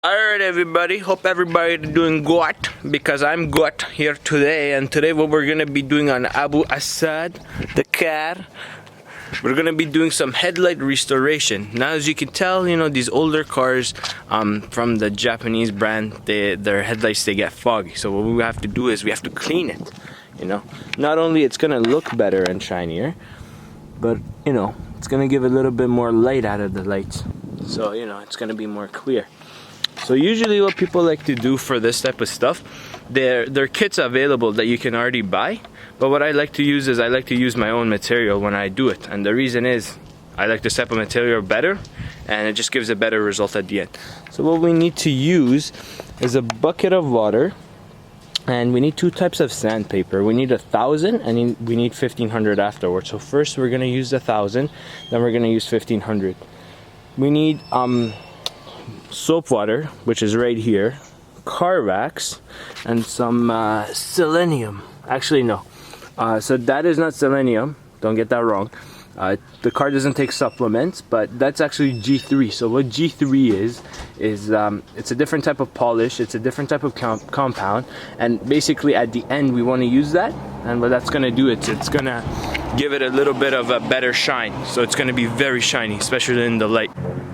Alright everybody, hope everybody doing good because I'm good here today. And today what we're gonna be doing on Abu Assad, the car, we're gonna be doing some headlight restoration. Now as you can tell, these older cars from the Japanese brand, their headlights, they get foggy. So what we have to do is we have to clean it. Not only it's gonna look better and shinier, but it's gonna give a little bit more light out of the lights. So it's gonna be more clear. So usually what people like to do for this type of stuff, there are kits available that you can already buy, but what I like to use is I like to use my own material when I do it. And the reason is I like this type of material better, and it just gives a better result at the end. So what we need to use is a bucket of water, and we need two types of sandpaper. We need 1,000 and we need 1,500 afterwards. So first we're going to use 1,000, then we're going to use 1,500. We need soap water, which is right here, car wax, and some selenium. Actually no, so that is not selenium, don't get that wrong. The car doesn't take supplements, but that's actually G3. So what G3 is it's a different type of polish, it's a different type of compound, and basically at the end we want to use that, and what that's going to do, it's going to give it a little bit of a better shine. So it's going to be very shiny, especially in the light.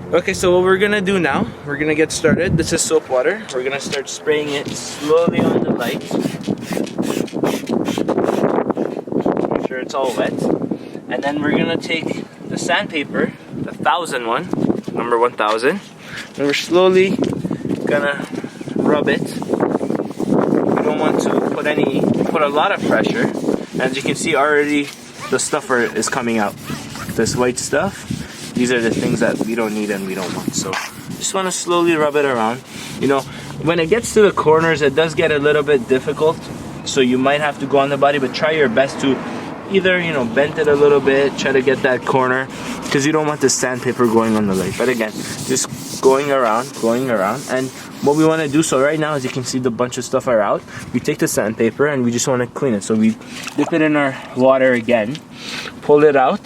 Okay, so what we're gonna do now, we're gonna get started. This is soap water. We're gonna start spraying it slowly on the light. Make sure it's all wet. And then we're gonna take the sandpaper, the 1,000 one, number 1,000, and we're slowly gonna rub it. We don't want to put a lot of pressure. As you can see already, the stuffer is coming out. This white stuff. These are the things that we don't need and we don't want. So just want to slowly rub it around. When it gets to the corners, it does get a little bit difficult. So you might have to go on the body, but try your best to either, bend it a little bit, try to get that corner, because you don't want the sandpaper going on the light. But again, just going around. And what we want to do, so right now, as you can see, the bunch of stuff are out. We take the sandpaper and we just want to clean it. So we dip it in our water again, pull it out,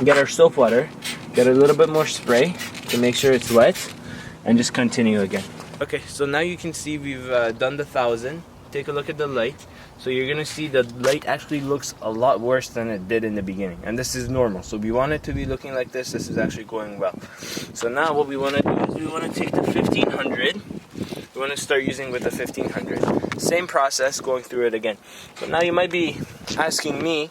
get our soap water, get a little bit more spray to make sure it's wet, and just continue again. Okay, so now you can see we've done the 1,000. Take a look at the light. So you're gonna see the light actually looks a lot worse than it did in the beginning, and this is normal. So we want it to be looking like this. This is actually going well. So now what we want to do is we want to take the 1,500. We want to start using with the 1,500. Same process, going through it again. So now you might be asking me,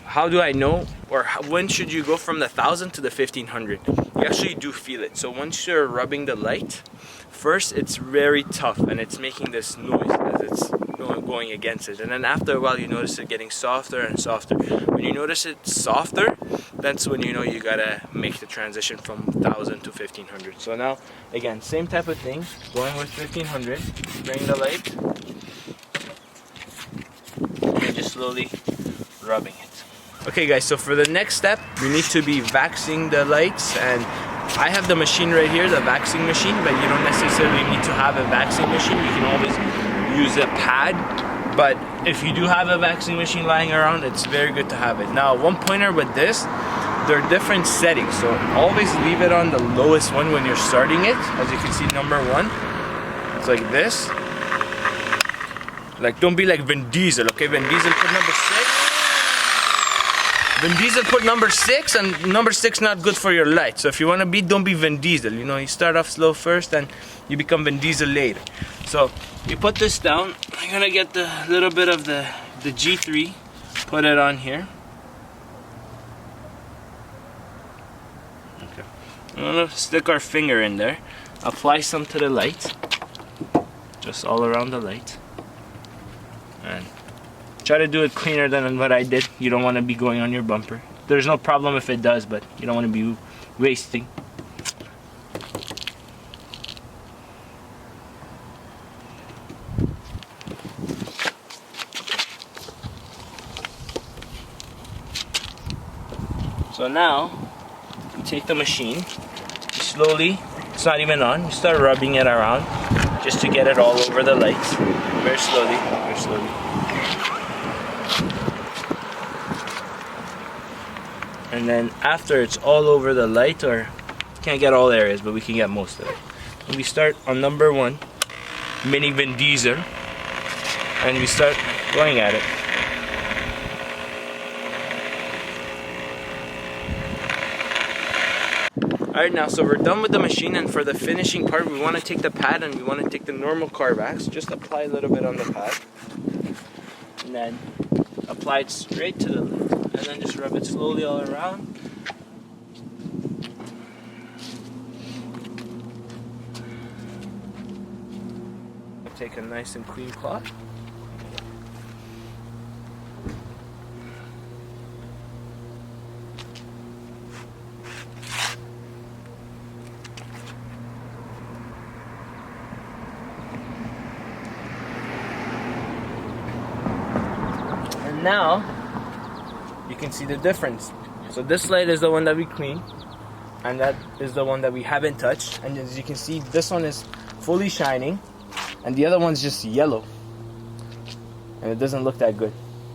how do I know, or when should you go from the 1,000 to the 1,500? You actually do feel it. So once you're rubbing the light, first it's very tough and it's making this noise as it's going against it. And then after a while you notice it getting softer and softer. When you notice it's softer, that's when you know you gotta make the transition from 1,000 to 1,500. So now, again, same type of thing, going with 1,500, spraying the light, and just slowly rubbing it. Okay guys, so for the next step, we need to be waxing the lights, and I have the machine right here, the waxing machine, but you don't necessarily need to have a waxing machine. You can always use a pad, but if you do have a waxing machine lying around, it's very good to have it. Now, one pointer with this, there are different settings, so always leave it on the lowest one when you're starting it. As you can see, number 1, it's like this. Like, don't be like Vin Diesel, okay? Vin Diesel put number 6. Vin Diesel put number 6, and number 6 not good for your light. So if you want to be, don't be Vin Diesel. You start off slow first and you become Vin Diesel later. So you put this down. I'm gonna get the little bit of the G3, put it on here. Okay. I'm gonna stick our finger in there, apply some to the light, just all around the light, and try to do it cleaner than what I did. You don't want to be going on your bumper. There's no problem if it does, but you don't want to be wasting. So now, you take the machine, you slowly, it's not even on, you start rubbing it around just to get it all over the lights. Very slowly, very slowly. And then after it's all over the light, or Can't get all areas, but we can get most of it. And we start on number 1, Mini Vin Diesel, and we start going at it. Alright, now so we're done with the machine, and for the finishing part we want to take the pad and we want to take the normal Carvax, just apply a little bit on the pad and then apply it straight to the lid and then just rub it slowly all around. Take a nice and clean cloth. And now you can see the difference. So this light is the one that we clean, and that is the one that we haven't touched. And as you can see, this one is fully shining, and the other one's just yellow, and it doesn't look that good.